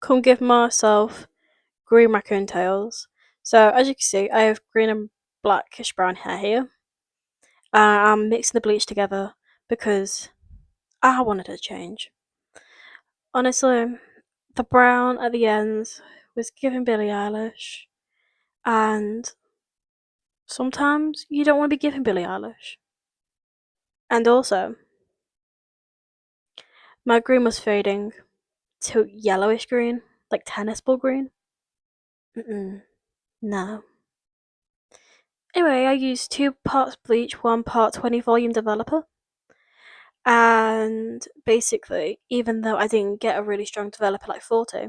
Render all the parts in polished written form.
come give myself green Raccoon Tails. So as you can see, I have green and blackish brown hair here. I'm mixing the bleach together because I wanted a change. Honestly, the brown at the ends was giving Billie Eilish, and sometimes you don't want to be giving Billie Eilish. And also, my green was fading to yellowish green, like tennis ball green. No. Anyway, I used 2 parts bleach, 1 part 20 volume developer. And basically, even though I didn't get a really strong developer like 40,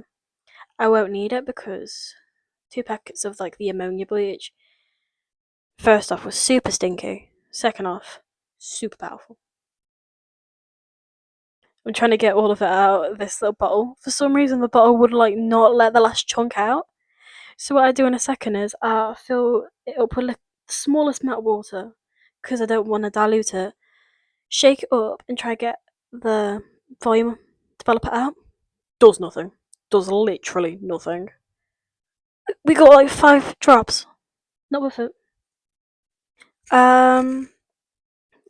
I won't need it because 2 packets of like the ammonia bleach, first off, was super stinky. Second off, super powerful. I'm trying to get all of it out of this little bottle. For some reason, the bottle would like not let the last chunk out. So what I do in a second is I fill it up with the smallest amount of water because I don't want to dilute it. Shake it up and try to get the volume developer out. Does nothing. Does literally nothing. We got like 5 drops. Not worth it. Um.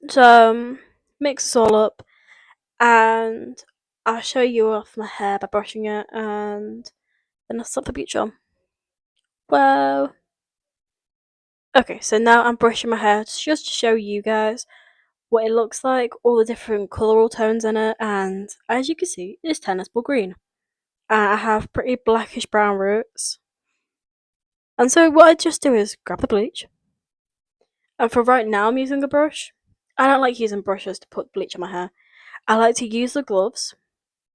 So mix this all up, and I'll show you off my hair by brushing it, and then I'll slap the bleach on. Well, okay. So now I'm brushing my hair just to show you guys what it looks like, all the different coloral tones in it, and as you can see, it's tennis ball green. I have pretty blackish brown roots. And so what I just do is grab the bleach, and for right now I'm using a brush. I don't like using brushes to put bleach on my hair. I like to use the gloves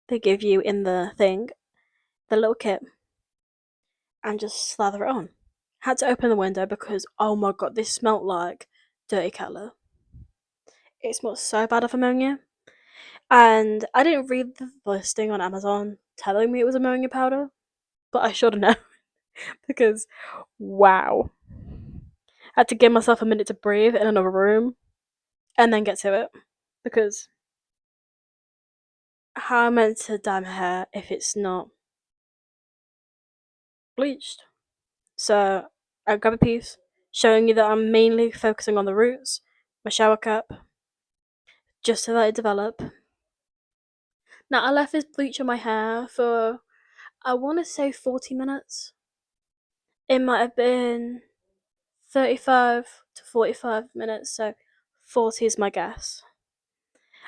they give you in the thing, the little kit, and just slather it on. Had to open the window because oh my god, this smelled like dirty cat. It smelled so bad of ammonia. And I didn't read the listing on Amazon telling me it was ammonia powder, but I should have known because wow. I had to give myself a minute to breathe in another room and then get to it because how am I meant to dye my hair if it's not bleached? So I grab a piece, showing you that I'm mainly focusing on the roots, my shower cap, just to let it develop. Now I left this bleach on my hair for I want to say 40 minutes. It might have been 35 to 45 minutes, so 40 is my guess.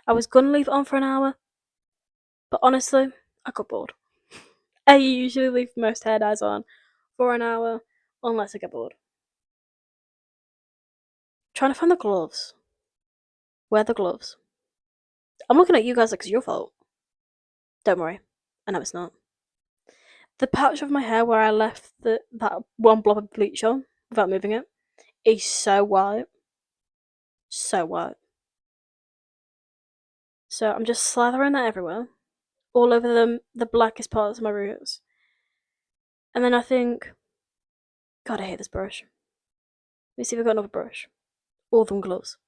I was gonna leave it on for an hour, but honestly, I got bored. I usually leave most hair dyes on for an hour, unless I get bored. Trying to find the gloves. Where are the gloves? I'm looking at you guys like it's your fault. Don't worry, I know it's not. The patch of my hair where I left that one blob of bleach on without moving it is so white. So white. So I'm just slathering that everywhere. All over the blackest parts of my roots. And then I think, God, I hate this brush. Let me see if I've got another brush. All of them gloves.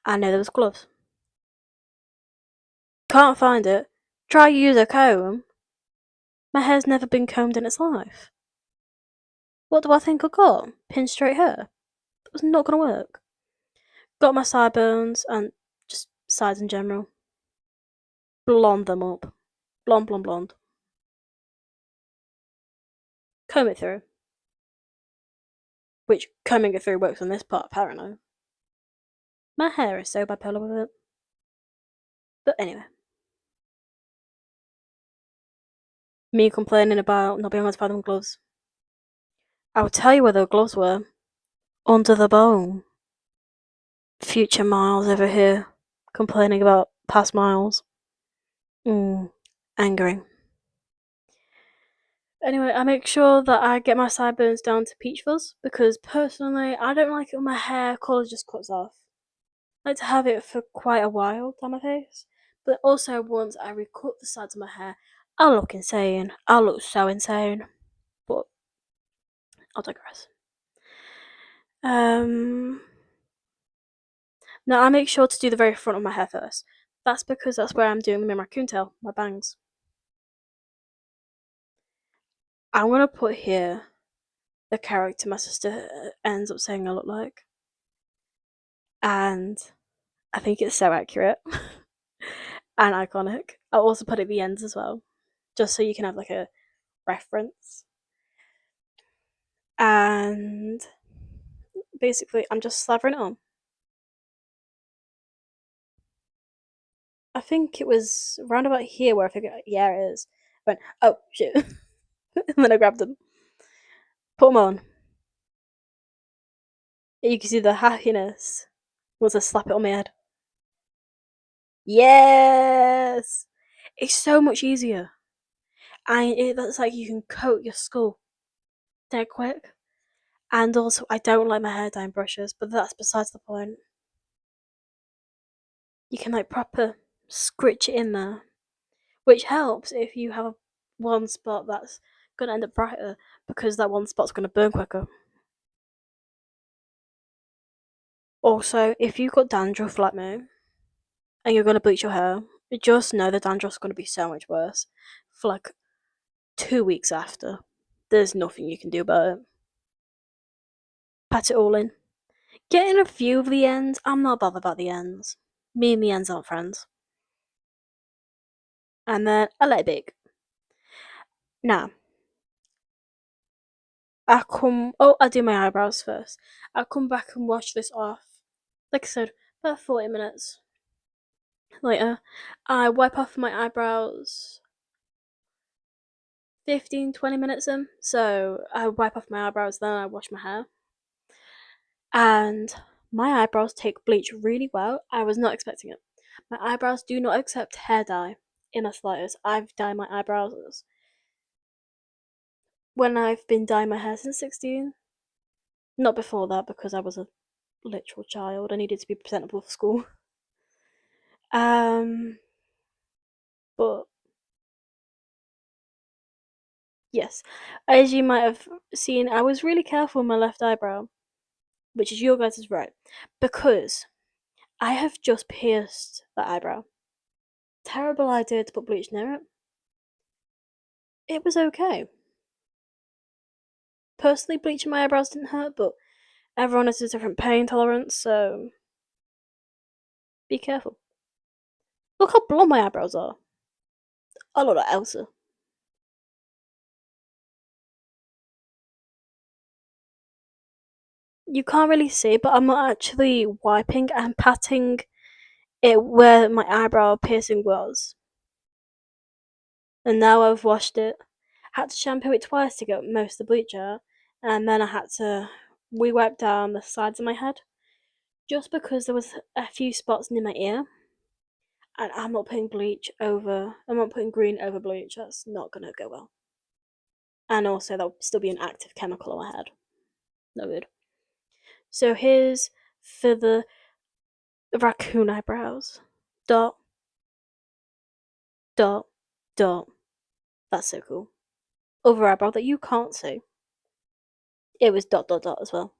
I know there was gloves. Can't find it. Try use a comb. My hair's never been combed in its life. What do I think I got? Pin straight hair? That was not gonna work. Got my sideburns and just sides in general. Blonde them up. Blonde, blonde, blonde. Comb it through. Which combing it through works on this part, apparently. My hair is so bipolar with it. But anyway. Me complaining about not being able to find them gloves. I'll tell you where the gloves were. Under the bone. Future Miles over here. Complaining about past Miles. Angering. Anyway, I make sure that I get my sideburns down to peach fuzz because personally, I don't like it when my hair colour just cuts off. I like to have it for quite a while down my face. But also, once I recut the sides of my hair, I'll look insane. I'll look so insane. But I'll digress. Now I make sure to do the very front of my hair first. That's because that's where I'm doing my raccoon tail, my bangs. I'm gonna put here the character my sister ends up saying I look like, and I think it's so accurate and iconic. I'll also put it at the ends as well, just so you can have like a reference. And basically, I'm just slathering it on. I think it was round about here where I figured, yeah, it is. I went, oh shit, and then I grabbed them, put them on. You can see the happiness was a slap it on my head. Yes, it's so much easier, and that's like you can coat your skull dead quick. And also, I don't like my hair dyeing brushes, but that's besides the point. You can like proper scritch it in there, which helps if you have one spot that's gonna end up brighter because that one spot's gonna burn quicker. Also, if you've got dandruff like me and you're gonna bleach your hair, just know the dandruff's gonna be so much worse for like 2 weeks after. There's nothing you can do about it. Pat it all in. Get in a few of the ends. I'm not bothered about the ends. Me and the ends aren't friends. And then I let it bake. Now, I do my eyebrows first. I come back and wash this off. Like I said, about 40 minutes later. I wipe off my eyebrows 15-20 minutes in. So I wipe off my eyebrows, then I wash my hair. And my eyebrows take bleach really well. I was not expecting it. My eyebrows do not accept hair dye in the slightest. I've dyed my eyebrows when I've been dyeing my hair since 16. Not before that because I was a literal child. I needed to be presentable for school. Um, but yes, as you might have seen, I was really careful with my left eyebrow, which is your guys' right, because I have just pierced that eyebrow. Terrible idea to put bleach near it. It was okay. Personally, bleaching my eyebrows didn't hurt, but everyone has a different pain tolerance, so be careful. Look how blonde my eyebrows are. I look like Elsa. You can't really see, but I'm not actually wiping, I'm patting it where my eyebrow piercing was. And now I've washed it. Had to shampoo it twice to get most of the bleach out, and then I had to re-wipe down the sides of my head, just because there was a few spots near my ear. And I'm not putting green over bleach. That's not gonna go well. And also, there'll still be an active chemical on my head. No good. So here's for the raccoon eyebrows. Dot, dot, dot. That's so cool. Other eyebrow that you can't see. It was dot, dot, dot as well.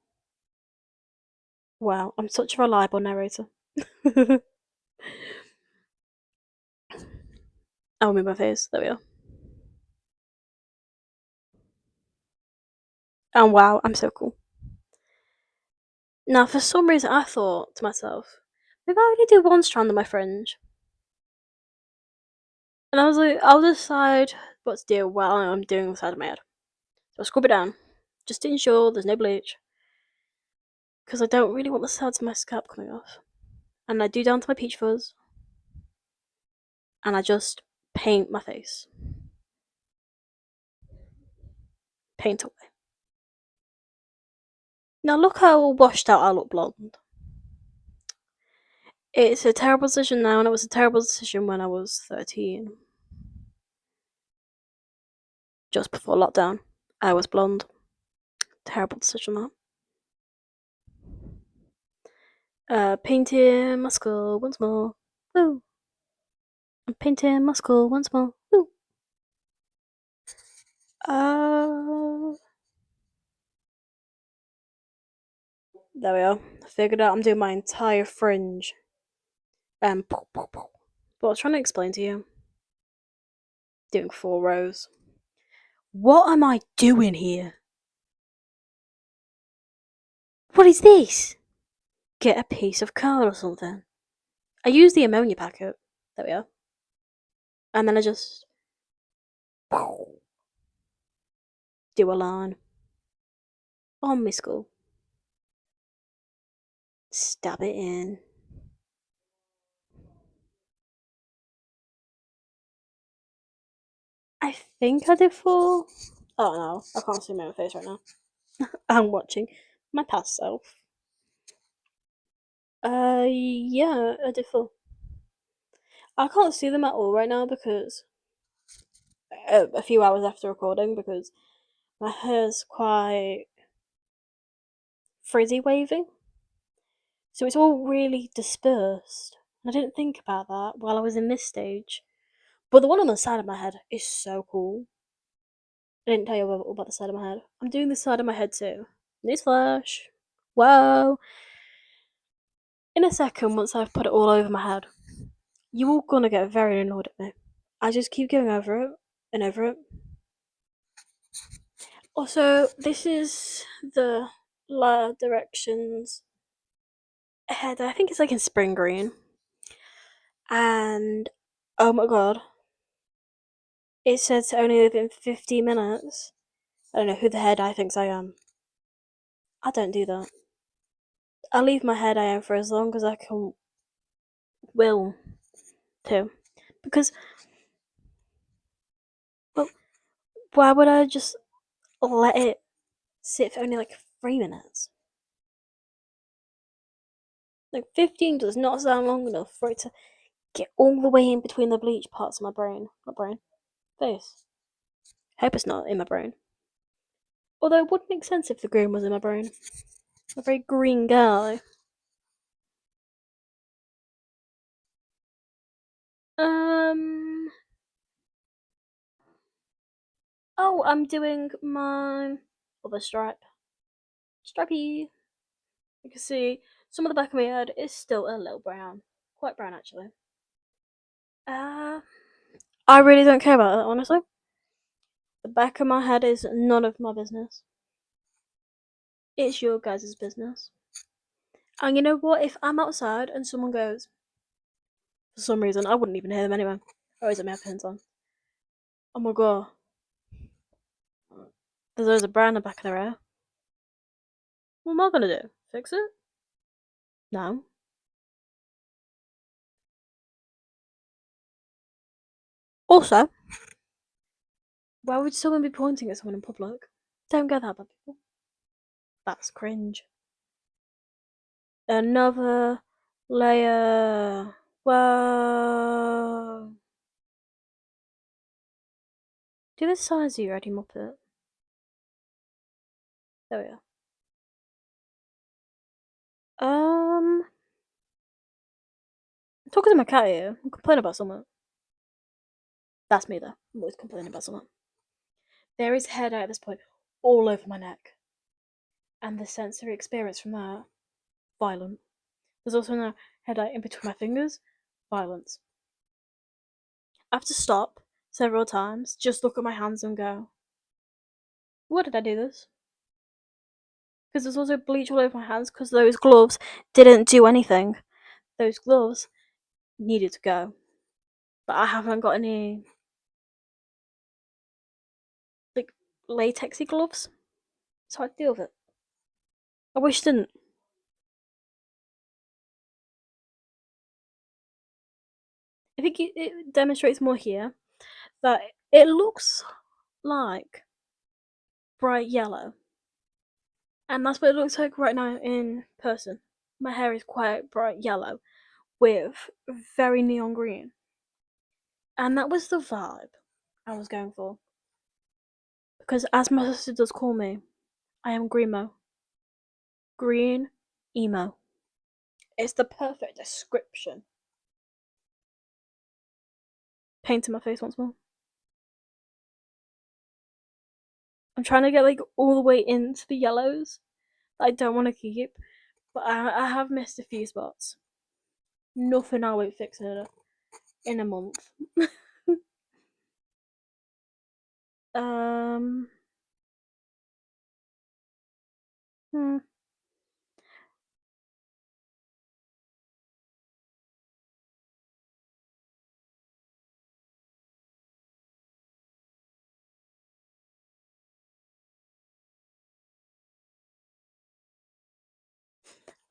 Wow, I'm such a reliable narrator. I'll move my face. There we are. And wow, I'm so cool. Now, for some reason, I thought to myself, maybe I only do one strand of my fringe. And I was like, I'll decide what to do while I'm doing the side of my head. So I scrub it down, just to ensure there's no bleach. Because I don't really want the sides of my scalp coming off. And I do down to my peach fuzz. And I just paint my face. Paint away. Now look how washed out I look blonde. It's a terrible decision now, and it was a terrible decision when I was 13. Just before lockdown, I was blonde. Terrible decision that. Painting my skull once more. Woo! I'm painting my skull once more. Woo! Uh, there we are. I figured out I'm doing my entire fringe. What I was trying to explain to you. Doing 4 rows. What am I doing here? What is this? Get a piece of card or something. I use the ammonia packet. There we are. And then I just do a line on my skull. Stab it in. I think I did 4. Oh no, I can't see my own face right now. I'm watching my past self. Yeah, I did 4. I can't see them at all right now because a few hours after recording because my hair's quite frizzy wavy, so it's all really dispersed. I didn't think about that while I was in this stage. But the one on the side of my head is so cool. I didn't tell you about the side of my head. I'm doing the side of my head too. Newsflash. Whoa. In a second, once I've put it all over my head, you're all gonna get very annoyed at me. I just keep going over it and over it. Also, this is the directions head. I think it's like in spring green. And oh my god, it said to only live in 50 minutes. I don't know who the head I thinks I am. I don't do that. I leave my head I am for as long as I can will to. Because, well, why would I just let it sit for only like 3 minutes? Like 15 does not sound long enough for it to get all the way in between the bleach parts of my brain. Not brain. Face. Hope it's not in my brain. Although it would make sense if the green was in my brain. I'm a very green guy. Um. Oh, I'm doing my other stripe. Stripey. You can see some of the back of my head is still a little brown. Quite brown, actually. Uh, I really don't care about that, honestly. The back of my head is none of my business. It's your guys' business. And you know what? If I'm outside and someone goes, for some reason, I wouldn't even hear them anyway. Oh, is it my headphones on? Oh my god. There's always a brown in the back of their hair. What am I gonna do? Fix it? No. Also, why would someone be pointing at someone in public? Don't get that by people. That's cringe. Another layer. Whoa. Do the size of you already, Muppet. There we are. I'm talking to my cat here. I'm complaining about someone. That's me though. I'm always complaining about someone. There is hair dye at this point all over my neck. And the sensory experience from that, violent. There's also now hair dye in between my fingers, violence. I have to stop several times, just look at my hands and go, what did I do this? Because there's also bleach all over my hands because those gloves didn't do anything. Those gloves needed to go. But I haven't got any like latexy gloves. So I deal with it. I wish I didn't. I think it demonstrates more here that it looks like bright yellow. And that's what it looks like right now in person. My hair is quite bright yellow with very neon green. And that was the vibe I was going for. Because as my sister does call me, I am Greenmo. Green emo. It's the perfect description. Painting my face once more. I'm trying to get like all the way into the yellows that I don't want to keep, but I have missed a few spots. Nothing I won't fix in a month. Hmm.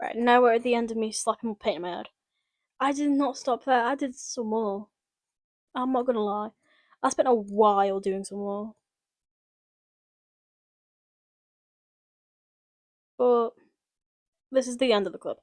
Right, now we're at the end of me slapping my paint in my head. I did not stop there. I did some more. I'm not gonna lie. I spent a while doing some more. But this is the end of the clip.